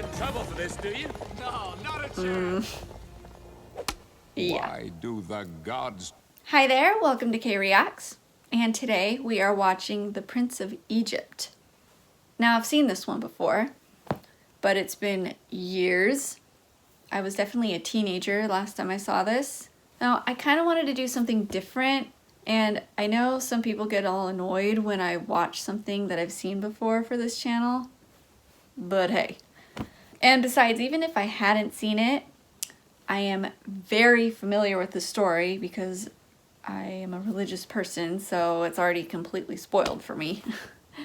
get in trouble for this, do you? No, not a chance. Yeah. Why do the gods... Hi there, welcome to K Reacts, and today we are watching The Prince of Egypt. Now I've seen this one before, but it's been years. I was definitely a teenager last time I saw this. Now I kind of wanted to do something different, and I know some people get all annoyed when I watch something that I've seen before for this channel, but hey. And besides, even if I hadn't seen it, I am very familiar with the story because I am a religious person, so it's already completely spoiled for me.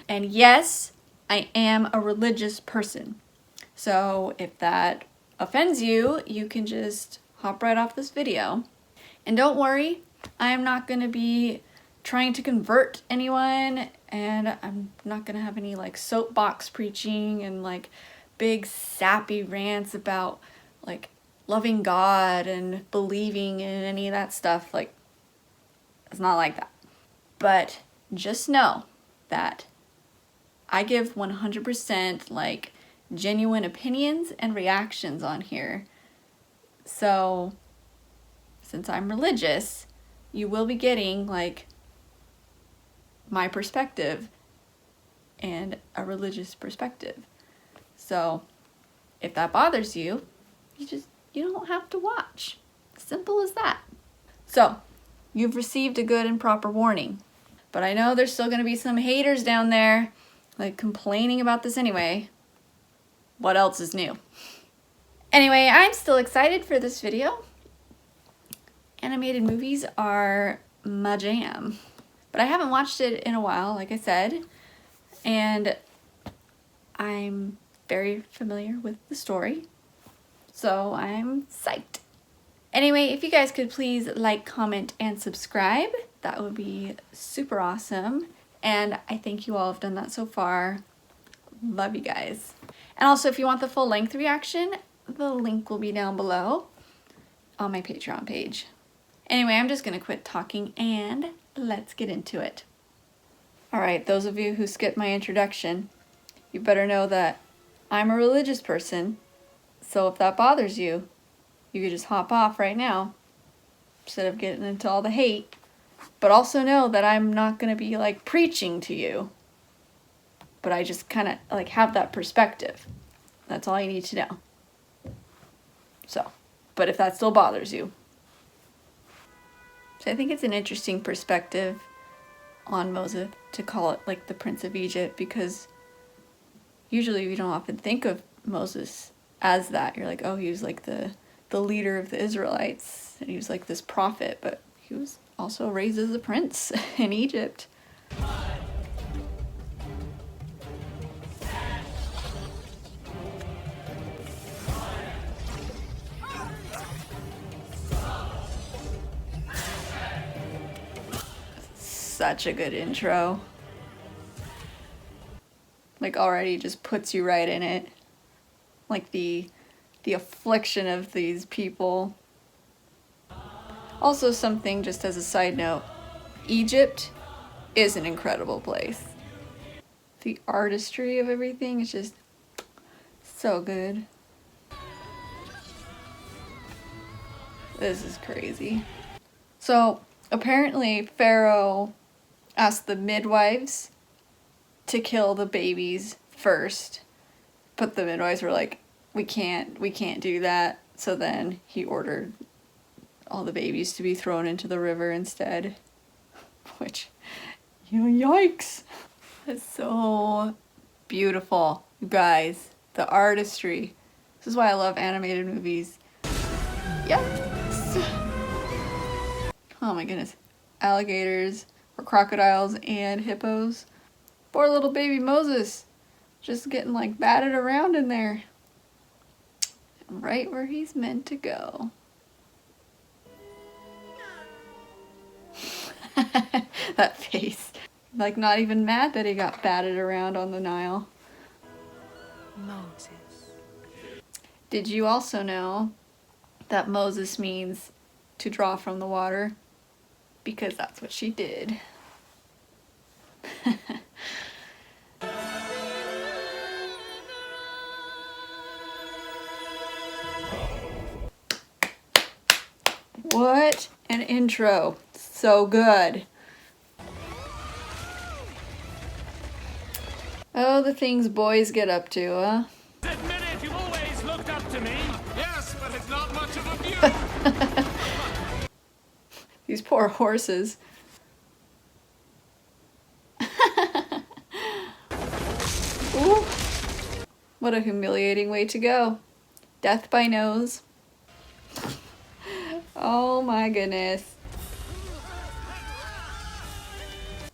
And yes, I am a religious person. So if that offends you, you can just hop right off this video. And don't worry, I am not going to be trying to convert anyone, and I'm not going to have any like soapbox preaching and like big sappy rants about like loving God and believing in any of that stuff. Like, it's not like that. But just know that I give 100% like genuine opinions and reactions on here. So since I'm religious, you will be getting like my perspective and a religious perspective. So if that bothers you, you don't have to watch. Simple as that. So you've received a good and proper warning. But I know there's still going to be some haters down there like complaining about this anyway. What else is new? Anyway, I'm still excited for this video. Animated movies are my jam. But I haven't watched it in a while, like I said. And I'm very familiar with the story. So I'm psyched. Anyway, if you guys could please like, comment, and subscribe, that would be super awesome. And I think you all have done that so far. Love you guys. And also, if you want the full length reaction, the link will be down below on my Patreon page. Anyway, I'm just gonna quit talking and let's get into it. Alright, those of you who skipped my introduction, you better know that I'm a religious person. So if that bothers you, you could just hop off right now instead of getting into all the hate. But also know that I'm not going to be like preaching to you. But I just kind of like have that perspective. That's all you need to know. So, but if that still bothers you. So I think it's an interesting perspective on Moses to call it like the Prince of Egypt, because usually we don't often think of Moses as that. You're like, oh, he was like the leader of the Israelites, and he was like this prophet, but he was also raised as a prince in Egypt. Such a good intro. Like already just puts you right in it. Like the affliction of these people. Also something, just as a side note, Egypt is an incredible place. The artistry of everything is just so good. This is crazy. So apparently Pharaoh asked the midwives to kill the babies first, but the midwives were like, we can't do that. So then he ordered all the babies to be thrown into the river instead. Which, yikes. It's so beautiful, you guys. The artistry. This is why I love animated movies. Yes! Oh my goodness. Alligators, or crocodiles, and hippos. Poor little baby Moses. Just getting like batted around in there. Right where he's meant to go. That face. Like not even mad that he got batted around on the Nile. Moses. Did you also know that Moses means to draw from the water? Because that's what she did. intro. So good. Oh, the things boys get up to, huh? Admit it, you've always looked up to me. Yes, but it's not much of a view. These poor horses. Ooh. What a humiliating way to go. Death by nose. Oh my goodness.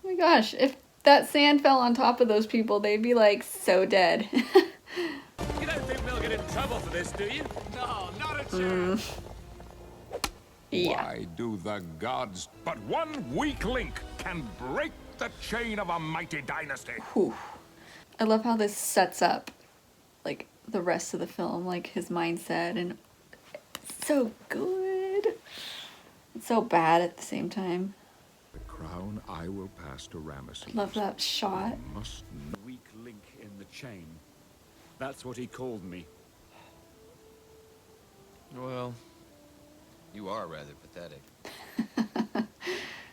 Oh my gosh, if that sand fell on top of those people, they'd be like so dead. You don't think we'll get in trouble for this, do you? No, not a chance. Yeah. Why do the gods? But one weak link can break the chain of a mighty dynasty. Whew. I love how this sets up like the rest of the film, like his mindset, and it's so good. It's so bad at the same time. The crown I will pass to Ramesses. Love that shot. You must know. Weak link in the chain. That's what he called me. Well, you are rather pathetic.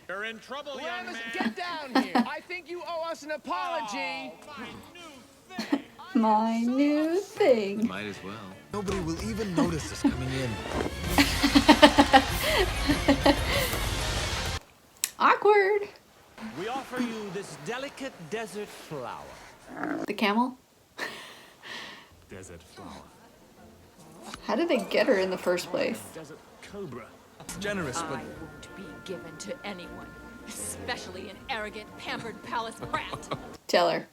You're in trouble, young man. Get down here! I think you owe us an apology! My new thing. My new thing. Might as well. Nobody will even notice us coming in. Awkward. We offer you this delicate desert flower. The camel? Desert flower. How did they get her in the first place? Desert cobra. It's generous, but I won't be given to anyone, especially an arrogant, pampered palace brat. Tell her.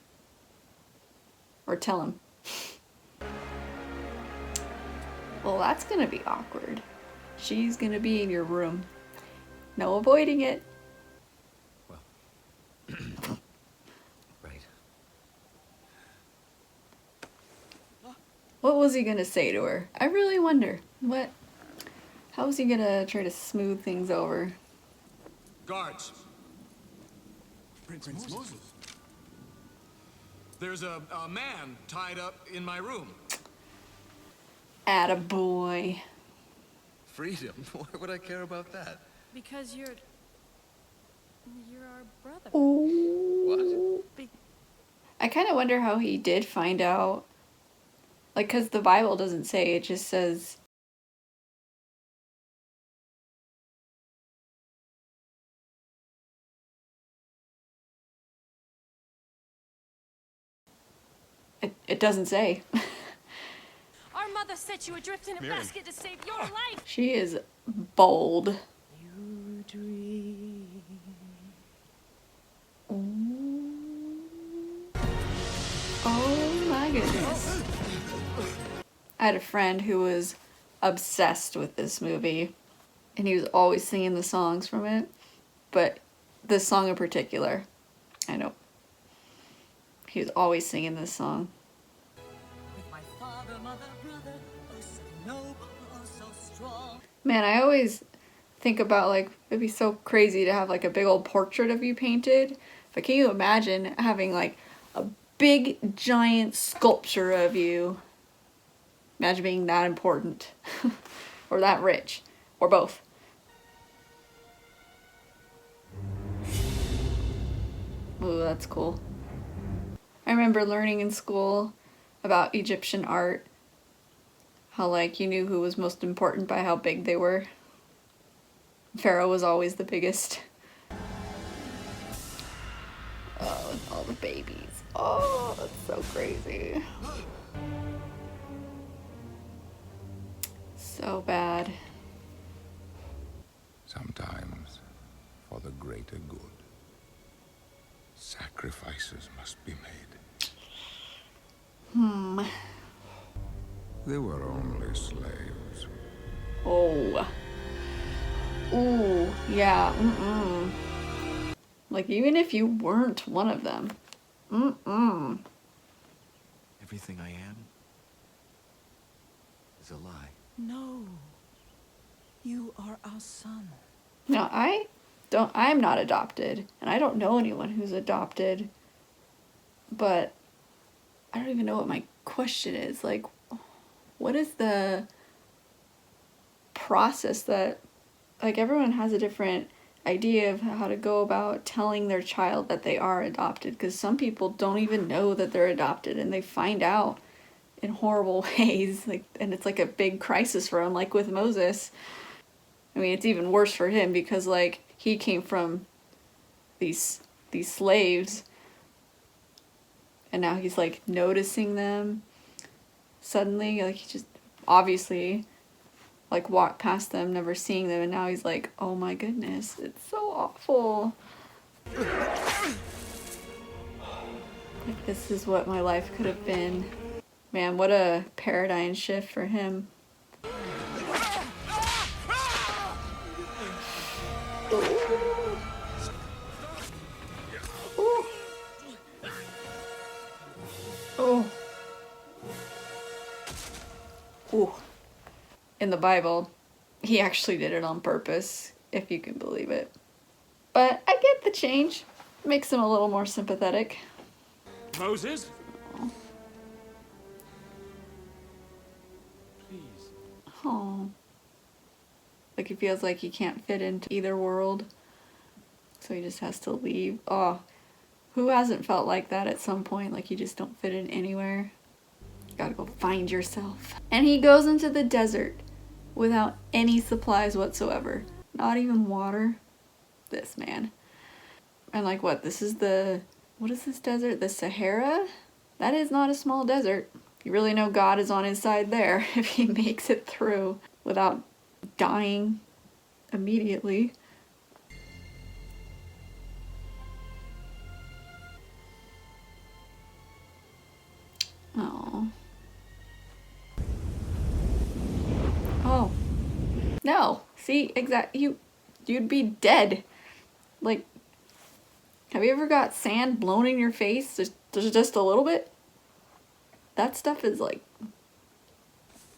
Or tell him. Well, that's gonna be awkward. She's gonna be in your room. No avoiding it. right. What was he gonna say to her? I really wonder. How was he gonna try to smooth things over? Guards. Prince Moses. There's a man tied up in my room. Attaboy. Freedom? Why would I care about that? Because you're our brother. Ooh. I kind of wonder how he did find out. Like, because the Bible doesn't say, it just says... It doesn't say. Our mother set you adrift in a basket to save your life. She is bold. You dream. Oh my goodness. I had a friend who was obsessed with this movie, and he was always singing the songs from it, but this song in particular, I know. He was always singing this song. With my father, mother, brother, oh so noble, oh so strong. Man, I always think about, like, it'd be so crazy to have, like, a big old portrait of you painted. But can you imagine having, like, a big, giant sculpture of you? Imagine being that important. Or that rich. Or both. Ooh, that's cool. I remember learning in school about Egyptian art. How, like, you knew who was most important by how big they were. Pharaoh was always the biggest. Oh, and all the babies. Oh, that's so crazy. So bad. Sometimes, for the greater good, sacrifices must be made. They were only slaves. Oh. Ooh, yeah, Like, even if you weren't one of them. Everything I am is a lie. No. You are our son. No, I'm not adopted, and I don't know anyone who's adopted, but I don't even know what my question is. Like, what is the process that like everyone has a different idea of how to go about telling their child that they are adopted, because some people don't even know that they're adopted and they find out in horrible ways, like, and it's like a big crisis for them, like with Moses. I mean, it's even worse for him because like he came from these slaves and now he's like noticing them suddenly, like he just obviously like walked past them, never seeing them, and now he's like, oh my goodness, it's so awful. Like, this is what my life could have been. Man, what a paradigm shift for him. Oh. Ooh. In the Bible, he actually did it on purpose, if you can believe it. But I get the change. Makes him a little more sympathetic. Moses? Please. Oh. Like he feels like he can't fit into either world. So he just has to leave. Oh. Who hasn't felt like that at some point? Like you just don't fit in anywhere. You gotta go find yourself. And he goes into the desert without any supplies whatsoever. Not even water. This man. And like what? This is what is this desert? The Sahara? That is not a small desert. You really know God is on his side there if he makes it through without dying immediately. Oh. Oh. No. See, you'd be dead. Like, have you ever got sand blown in your face? Just a little bit? That stuff is like...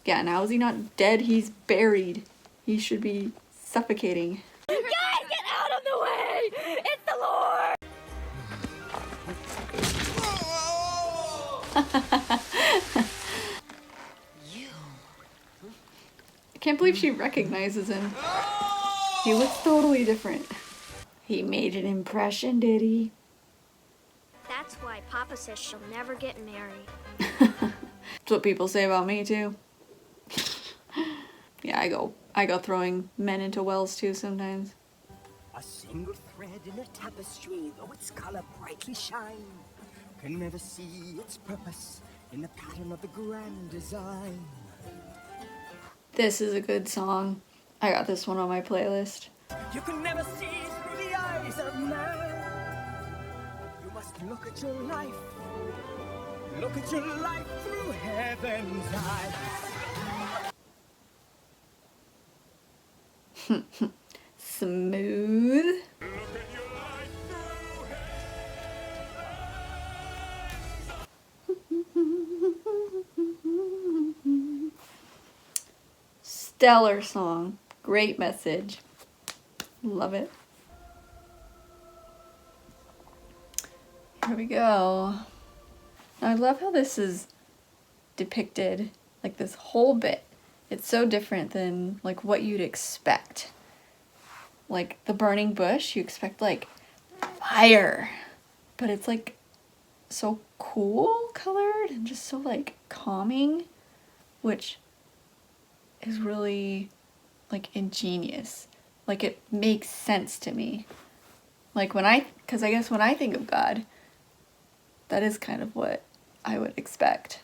Yeah, now is he not dead? He's buried. He should be suffocating. Guys, get out of the way! It's the Lord! I can't believe she recognizes him. He looks totally different. He made an impression, did he? That's why Papa says she'll never get married. That's what people say about me too. Yeah, I go throwing men into wells too sometimes. A single thread in a tapestry, though its color brightly shine, can never see its purpose in the pattern of the grand design. This is a good song. I got this one on my playlist. You can never see through the eyes of man. You must look at your life. Look at your life through heaven's eyes. Smooth. Stellar song. Great message. Love it. Here we go. Now I love how this is depicted, like this whole bit. It's so different than like what you'd expect. Like the burning bush, you expect like fire. But it's like so cool colored and just so like calming, which is really like ingenious. Like it makes sense to me. Like because I guess when I think of God, that is kind of what I would expect.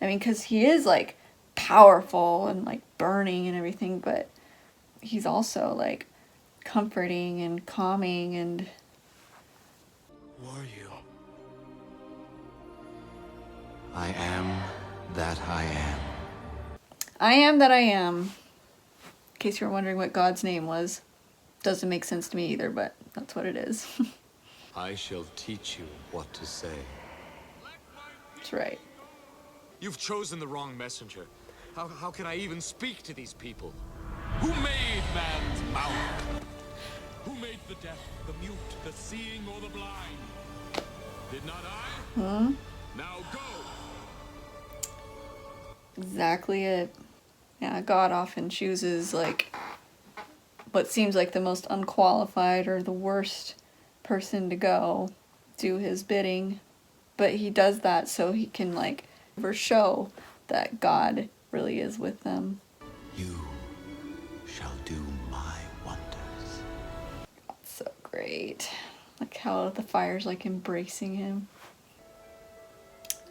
I mean, because he is like powerful and like burning and everything, but he's also like comforting and calming and... Who are you? I am that I am. I am that I am. In case you were wondering what God's name was. Doesn't make sense to me either, but that's what it is. I shall teach you what to say. That's right. You've chosen the wrong messenger. How can I even speak to these people? Who made man's mouth? Who made the deaf, the mute, the seeing, or the blind? Did not I? Hmm? Now go! Exactly it. Yeah, God often chooses like what seems like the most unqualified or the worst person to go do his bidding. But he does that so he can like show that God really is with them. You shall do my wonders. That's so great. Like how the fire's like embracing him.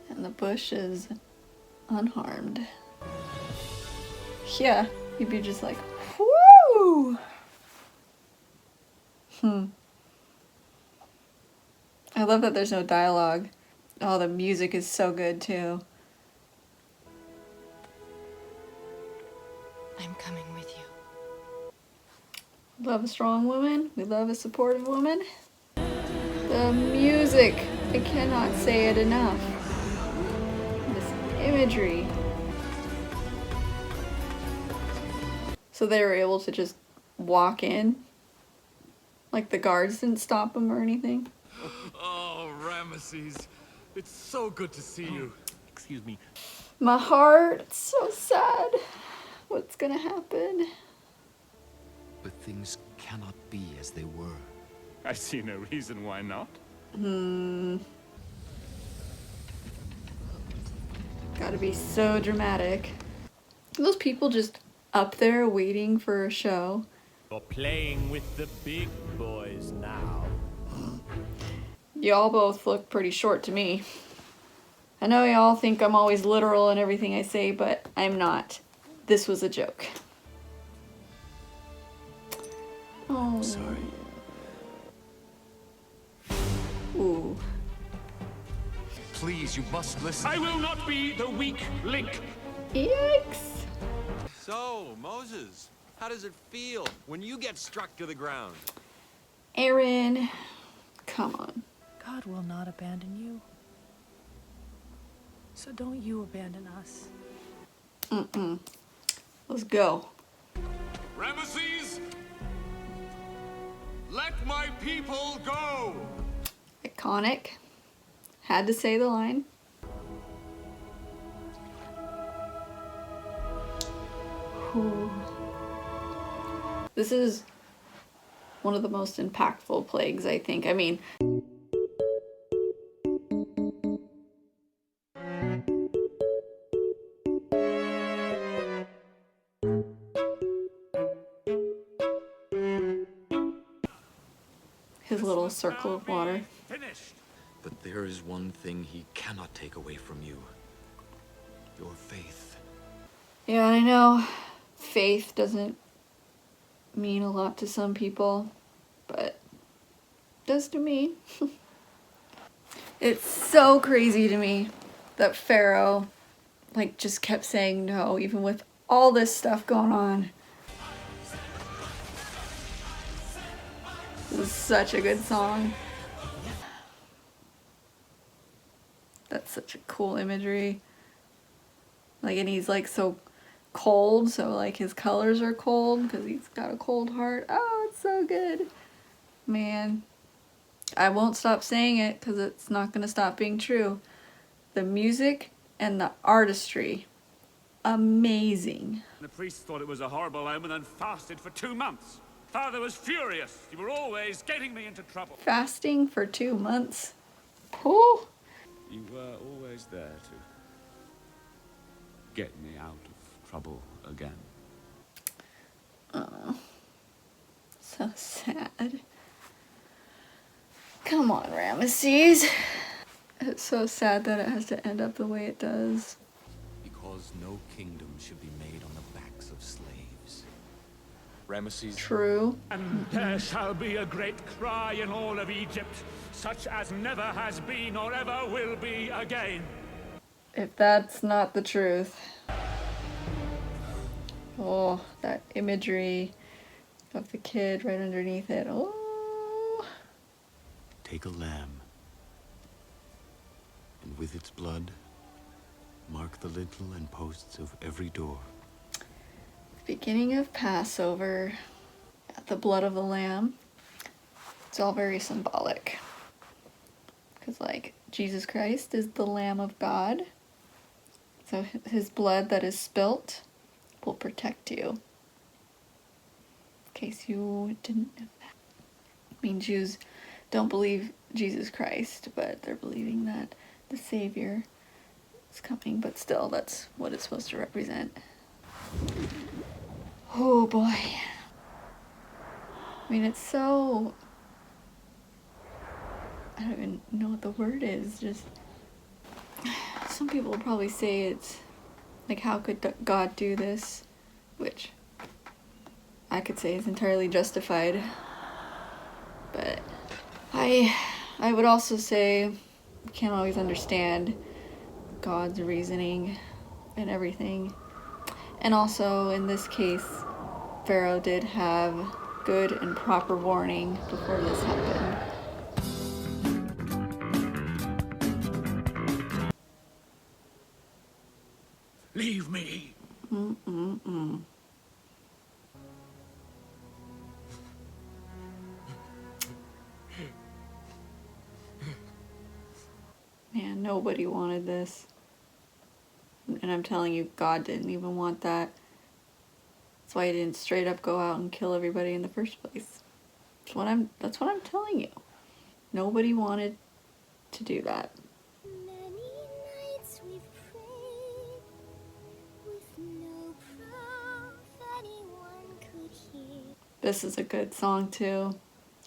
And the bush is unharmed. Yeah, he'd be just like, whoo! I love that there's no dialogue. Oh, the music is so good too. I'm coming with you. Love a strong woman. We love a supportive woman. The music. I cannot say it enough. This imagery. So they were able to just walk in? Like the guards didn't stop them or anything? Oh, Ramesses. It's so good to see you. Excuse me. My heart, it's so sad. What's gonna happen? But things cannot be as they were. I see no reason why not. Gotta be so dramatic. Are those people just up there waiting for a show? You're playing with the big boys now. Y'all both look pretty short to me. I know y'all think I'm always literal in everything I say, but I'm not. This was a joke. Oh. Sorry. Ooh. Please, you must listen. I will not be the weak link. Yikes. So, Moses, how does it feel when you get struck to the ground? Aaron, come on. God will not abandon you. So don't you abandon us. Let's go. Ramesses, let my people go. Iconic. Had to say the line. Whew. This is one of the most impactful plagues, I think. I mean, his little circle of water. Finished. But there is one thing he cannot take away from you. Your faith. Yeah, I know faith doesn't mean a lot to some people, but it does to me. It's so crazy to me that Pharaoh like just kept saying no, even with all this stuff going on. This is such a good song. That's such a cool imagery. Like, and he's like so cold, so like his colors are cold because he's got a cold heart. Oh, it's so good. Man, I won't stop saying it because it's not going to stop being true. The music and the artistry, amazing. The priest thought it was a horrible omen and fasted for 2 months. Father was furious. You were always getting me into trouble. Fasting for 2 months. Whew. You were always there to get me out of trouble again. Oh, so sad. Come on, Ramesses. It's so sad that it has to end up the way it does. Because no kingdom should be made on the backs of slaves. Ramesses. True. And there shall be a great cry in all of Egypt, such as never has been or ever will be again. If that's not the truth. Oh, that imagery of the kid right underneath it. Oh. Take a lamb, and with its blood, mark the lintel and posts of every door. Beginning of Passover, the blood of the lamb. It's all very symbolic. Because, like, Jesus Christ is the Lamb of God. So his blood that is spilt will protect you. case you didn't know that. I mean, Jews don't believe Jesus Christ, but they're believing that the Savior is coming, but still, that's what it's supposed to represent. Oh boy. I mean, it's so... I don't even know what the word is, just... Some people will probably say it's like, how could God do this? Which I could say is entirely justified. But I would also say you can't always understand God's reasoning and everything. And also, in this case, Pharaoh did have good and proper warning before this happened. Leave me. Man, nobody wanted this. And I'm telling you, God didn't even want that. That's why he didn't straight up go out and kill everybody in the first place. That's what I'm telling you. Nobody wanted to do that. Many nights we've prayed with no proof anyone could hear. This is a good song too.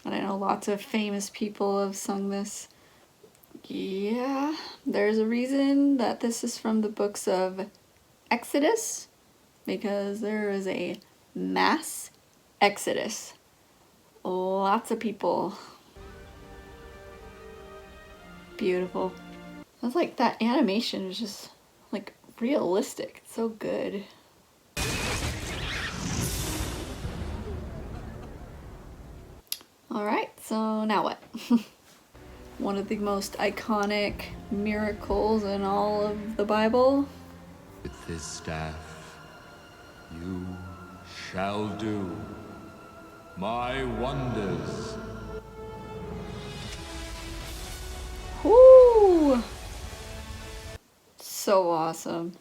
And I know lots of famous people have sung this. Yeah, there's a reason that this is from the books of Exodus, because there is a mass exodus. Lots of people. Beautiful. That's like, that animation is just like realistic. It's so good. Alright, so now what? One of the most iconic miracles in all of the Bible. With this staff, you shall do my wonders. Whoo! So awesome.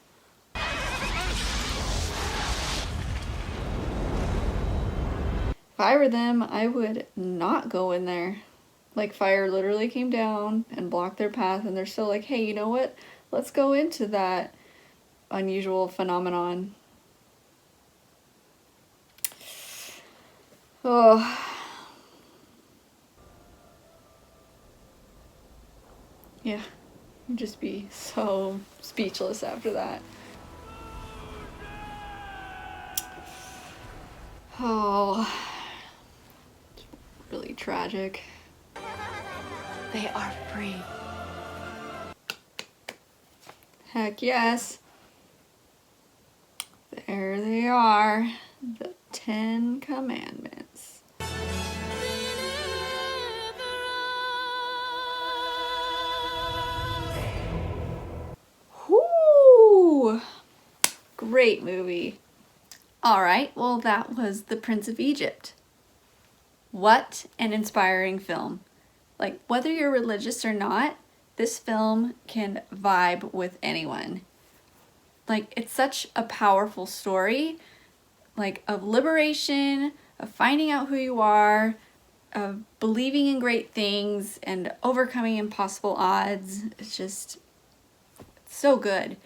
If I were them, I would not go in there. Like, fire literally came down and blocked their path, and they're still like, hey, you know what? Let's go into that unusual phenomenon. Oh. Yeah, you'd just be so speechless after that. Oh, it's really tragic. They are free. Heck yes. There they are, the 10 Commandments. Whoo! Great movie. Alright, well, that was The Prince of Egypt. What an inspiring film. Like, whether you're religious or not, this film can vibe with anyone. Like, it's such a powerful story, like, of liberation, of finding out who you are, of believing in great things, and overcoming impossible odds. It's just so good.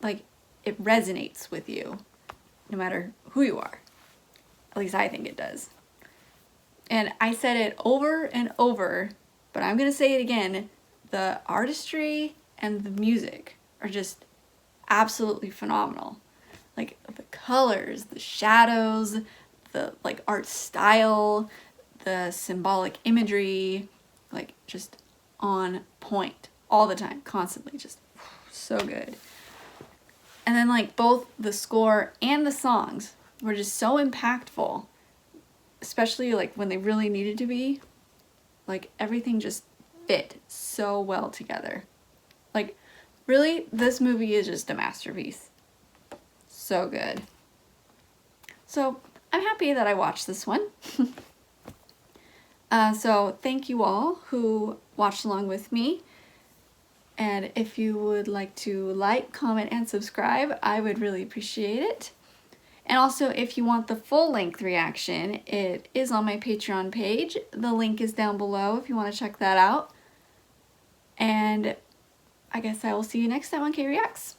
Like, it resonates with you, no matter who you are. At least I think it does. And I said it over and over, but I'm going to say it again. The artistry and the music are just absolutely phenomenal. Like, the colors, the shadows, the, like, art style, the symbolic imagery, like, just on point all the time, constantly, just so good. And then, like, both the score and the songs were just so impactful, especially, like, when they really needed to be. Like, everything just fit so well together. Like, really, this movie is just a masterpiece. So good. So, I'm happy that I watched this one. So, thank you all who watched along with me. And if you would like to like, comment, and subscribe, I would really appreciate it. And also, if you want the full-length reaction, it is on my Patreon page. The link is down below if you want to check that out. And I guess I will see you next time on K Reacts.